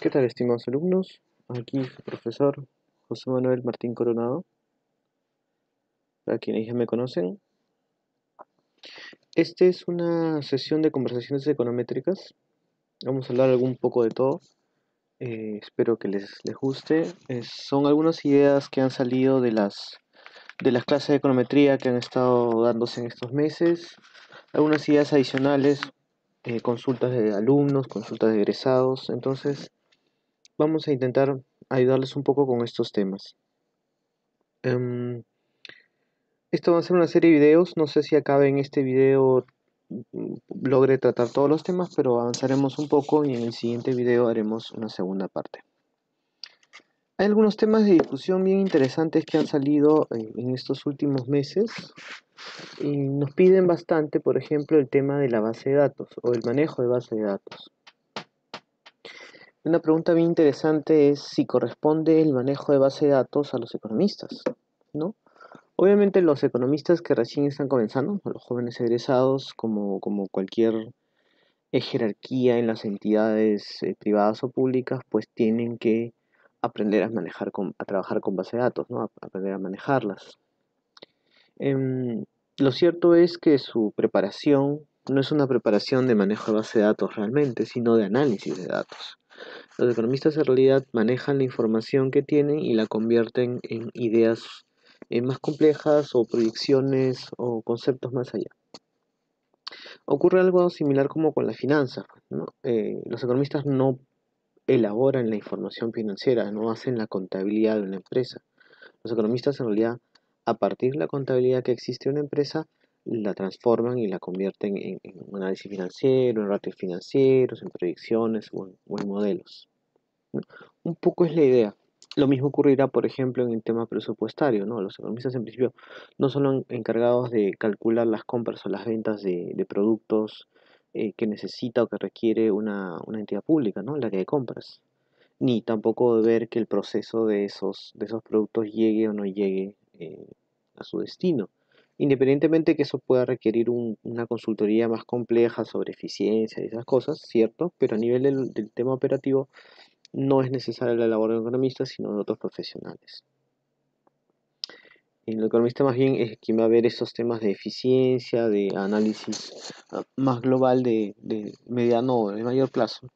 ¿Qué tal, estimados alumnos? Aquí su profesor José Manuel Martín Coronado, para quienes ya me conocen. Esta es una sesión de conversaciones econométricas. Vamos a hablar un poco de todo. Espero que les guste. Son algunas ideas que han salido de las clases de econometría que han estado dándose en estos meses. Algunas ideas adicionales, consultas de alumnos, consultas de egresados. Entonces, vamos a intentar ayudarles un poco con estos temas. Esto va a ser una serie de videos, no sé si acabe en este video logre tratar todos los temas, pero avanzaremos un poco y en el siguiente video haremos una segunda parte. Hay algunos temas de discusión bien interesantes que han salido en estos últimos meses y nos piden bastante, por ejemplo, el tema de la base de datos o el manejo de base de datos. Una pregunta bien interesante es si corresponde el manejo de base de datos a los economistas, ¿no? Obviamente los economistas que recién están comenzando, los jóvenes egresados, como cualquier jerarquía en las entidades privadas o públicas, pues tienen que aprender a a trabajar con base de datos, ¿no? Aprender a manejarlas. Em, lo cierto es que su preparación no es una preparación de manejo de base de datos realmente, sino de análisis de datos. Los economistas en realidad manejan la información que tienen y la convierten en ideas más complejas o proyecciones o conceptos más allá. Ocurre algo similar como con la finanza, ¿no? Los economistas no elaboran la información financiera, no hacen la contabilidad de una empresa. Los economistas en realidad, a partir de la contabilidad que existe en una empresa, la transforman y la convierten en un análisis financiero, en ratios financieros, en proyecciones o en modelos. Un poco es la idea. Lo mismo ocurrirá, por ejemplo, en el tema presupuestario, ¿no? Los economistas en principio no son encargados de calcular las compras o las ventas de productos que necesita o que requiere una entidad pública, ¿no? El área de compras. Ni tampoco de ver que el proceso de esos productos llegue o no llegue a su destino. Independientemente que eso pueda requerir una consultoría más compleja sobre eficiencia y esas cosas, cierto, pero a nivel del tema operativo no es necesaria la labor de un economista, sino de otros profesionales. El economista más bien es quien va a ver esos temas de eficiencia, de análisis más global de mediano o de mayor plazo.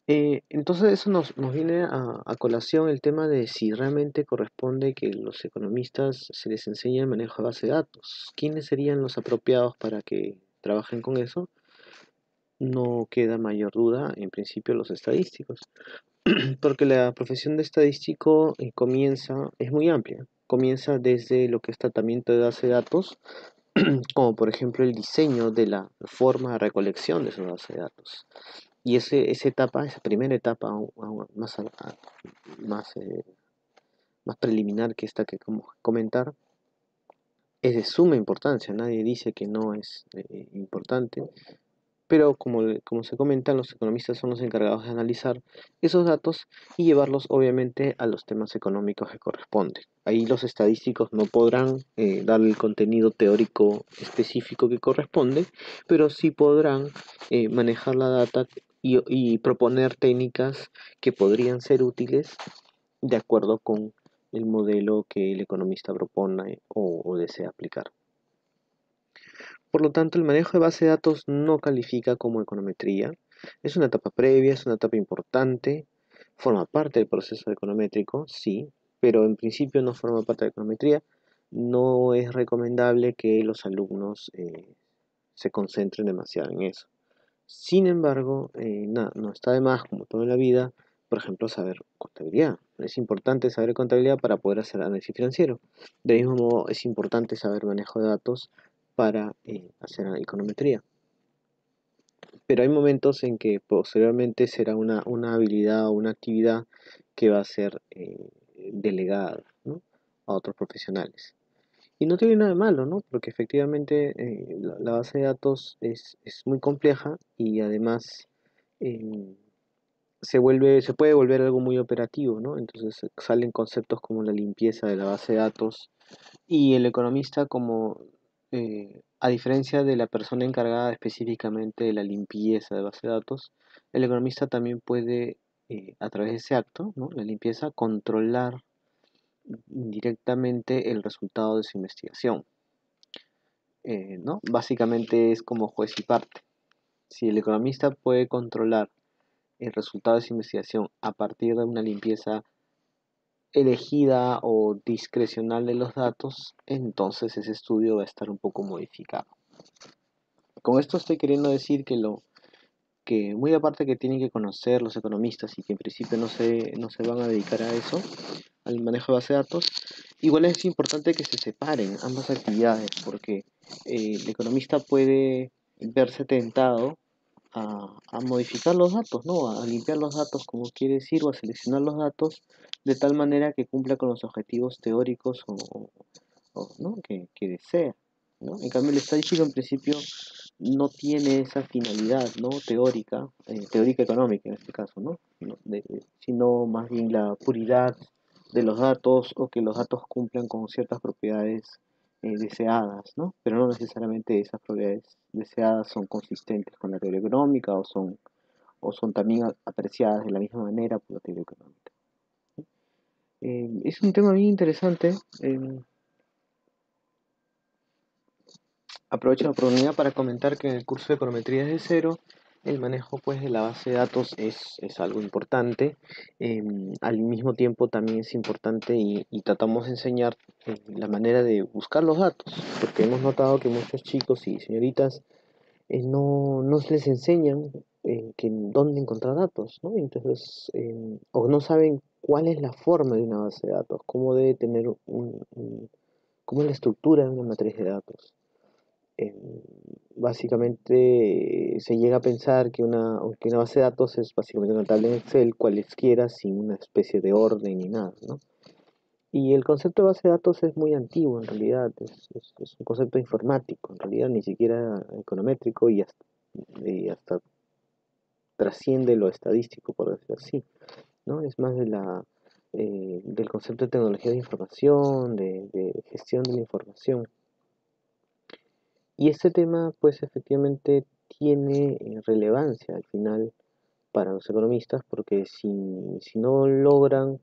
Entonces eso nos viene a colación el tema de si realmente corresponde que los economistas se les enseñe el manejo de base de datos. ¿Quiénes serían los apropiados para que trabajen con eso? No queda mayor duda, en principio los estadísticos. Porque la profesión de estadístico es muy amplia. Comienza desde lo que es tratamiento de base de datos, como por ejemplo el diseño de la forma de recolección de esa base de datos. Y esa primera etapa, más, eh, más preliminar que esta que como comentar, es de suma importancia. Nadie dice que no es importante. Pero como se comenta, los economistas son los encargados de analizar esos datos y llevarlos obviamente a los temas económicos que corresponden. Ahí los estadísticos no podrán darle el contenido teórico específico que corresponde, pero sí podrán manejar la data y proponer técnicas que podrían ser útiles de acuerdo con el modelo que el economista propone o desea aplicar. Por lo tanto, el manejo de base de datos no califica como econometría. Es una etapa previa, es una etapa importante, forma parte del proceso econométrico, sí, pero en principio no forma parte de la econometría. No es recomendable que los alumnos se concentren demasiado en eso. Sin embargo, no está de más, como todo en la vida, por ejemplo, saber contabilidad. Es importante saber contabilidad para poder hacer análisis financiero. De mismo modo, es importante saber manejo de datos para hacer econometría. Pero hay momentos en que posteriormente será una habilidad o una actividad que va a ser delegada, ¿no?, a otros profesionales. Y no tiene nada de malo, ¿no? Porque efectivamente la base de datos es muy compleja y además eh, se puede volver algo muy operativo, ¿no? Entonces salen conceptos como la limpieza de la base de datos y el economista a diferencia de la persona encargada específicamente de la limpieza de base de datos, el economista también puede a través de ese acto, ¿no? La limpieza, controlar directamente el resultado de su investigación, ¿no? Básicamente es como juez y parte. Si el economista puede controlar el resultado de su investigación a partir de una limpieza elegida o discrecional de los datos, entonces ese estudio va a estar un poco modificado. Con esto estoy queriendo decir que muy aparte que tienen que conocer los economistas y que en principio no se van a dedicar a eso, al manejo de base de datos, igual es importante que se separen ambas actividades porque el economista puede verse tentado a modificar los datos, ¿no? A limpiar los datos, como quiere decir, o a seleccionar los datos de tal manera que cumpla con los objetivos teóricos ¿no? que desea, ¿no? En cambio, el estadístico en principio no tiene esa finalidad, ¿no? Teórica, teórica económica en este caso, ¿no? Sino más bien la puridad de los datos o que los datos cumplan con ciertas propiedades deseadas, ¿no? Pero no necesariamente esas propiedades deseadas son consistentes con la teoría económica o son también apreciadas de la misma manera por la teoría económica. Es un tema bien interesante. Aprovecho la oportunidad para comentar que en el curso de econometría desde cero, el manejo pues de la base de datos es algo importante. Al mismo tiempo también es importante y tratamos de enseñar la manera de buscar los datos, porque hemos notado que muchos chicos y señoritas no se les enseñan dónde encontrar datos, ¿no? Entonces, o no saben cuál es la forma de una base de datos, cómo debe tener cómo es la estructura de una matriz de datos. Eh, Básicamente se llega a pensar que una base de datos es básicamente una tabla en Excel cualesquiera sin una especie de orden ni nada, ¿no? Y el concepto de base de datos es muy antiguo en realidad, es un concepto informático, en realidad ni siquiera econométrico y hasta trasciende lo estadístico, por decirlo así, ¿no? Es más del concepto de tecnología de información, de gestión de la información. Y este tema, pues efectivamente tiene relevancia al final para los economistas, porque si no logran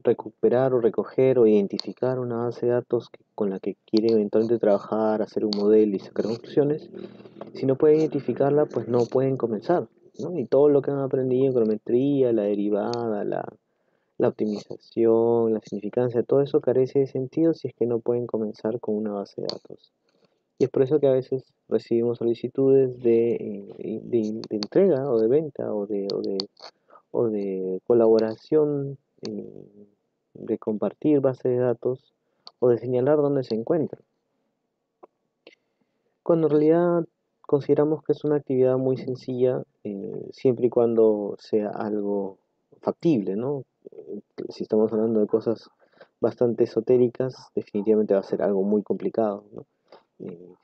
recuperar o recoger o identificar una base de datos con la que quieren eventualmente trabajar, hacer un modelo y sacar conclusiones, si no pueden identificarla, pues no pueden comenzar, ¿no? Y todo lo que han aprendido en econometría, la derivada, la optimización, la significancia, todo eso carece de sentido si es que no pueden comenzar con una base de datos. Y es por eso que a veces recibimos solicitudes de entrega o de venta o de colaboración, de compartir base de datos o de señalar dónde se encuentran. Cuando en realidad consideramos que es una actividad muy sencilla, siempre y cuando sea algo factible, ¿no? Si estamos hablando de cosas bastante esotéricas, definitivamente va a ser algo muy complicado, ¿no?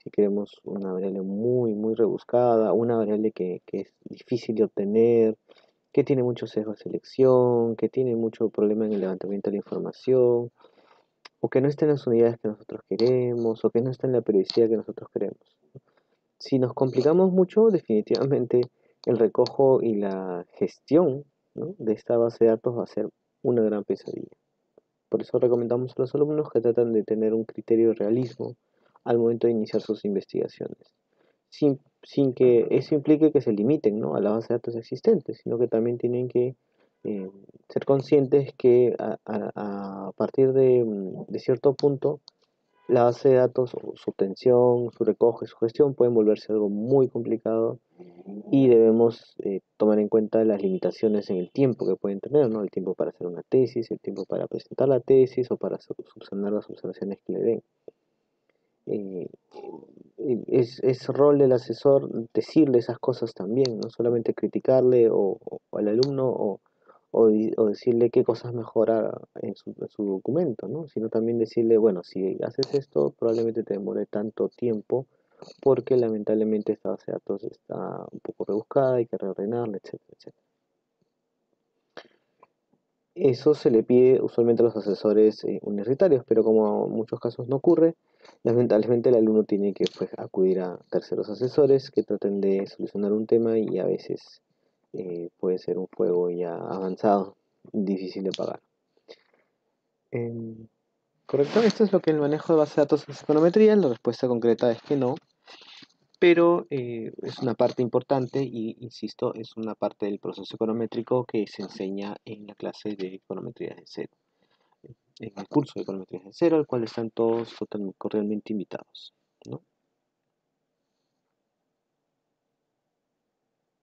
Si queremos una variable muy, muy rebuscada, una variable que es difícil de obtener, que tiene mucho sesgo de selección, que tiene mucho problema en el levantamiento de la información, o que no está en las unidades que nosotros queremos, o que no está en la periodicidad que nosotros queremos. Si nos complicamos mucho, definitivamente el recojo y la gestión, ¿no? de esta base de datos va a ser una gran pesadilla. Por eso recomendamos a los alumnos que tratan de tener un criterio de realismo al momento de iniciar sus investigaciones, sin que eso implique que se limiten, ¿no? a la base de datos existentes, sino que también tienen que eh, ser conscientes que a partir de cierto punto la base de datos, su obtención, su recoge, su gestión pueden volverse algo muy complicado y debemos tomar en cuenta las limitaciones en el tiempo que pueden tener, ¿no? El tiempo para hacer una tesis, el tiempo para presentar la tesis o para subsanar las observaciones que le den. Eh, es rol del asesor decirle esas cosas también, no solamente criticarle o al alumno o decirle qué cosas mejorar en su documento, ¿no? Sino también decirle, bueno, si haces esto, probablemente te demore tanto tiempo porque lamentablemente esta base de datos está un poco rebuscada, hay que reordenarla, etcétera, etcétera. Eso se le pide usualmente a los asesores universitarios, pero como en muchos casos no ocurre, lamentablemente el alumno tiene que pues, acudir a terceros asesores que traten de solucionar un tema y a veces puede ser un juego ya avanzado, difícil de pagar. Em, ¿Correcto? Esto es lo que el manejo de base de datos es econometría. La respuesta concreta es que no, pero es una parte importante y, insisto, es una parte del proceso econométrico que se enseña en la clase de econometría de cero, en el curso de econometría de cero, al cual están todos cordialmente invitados, ¿no?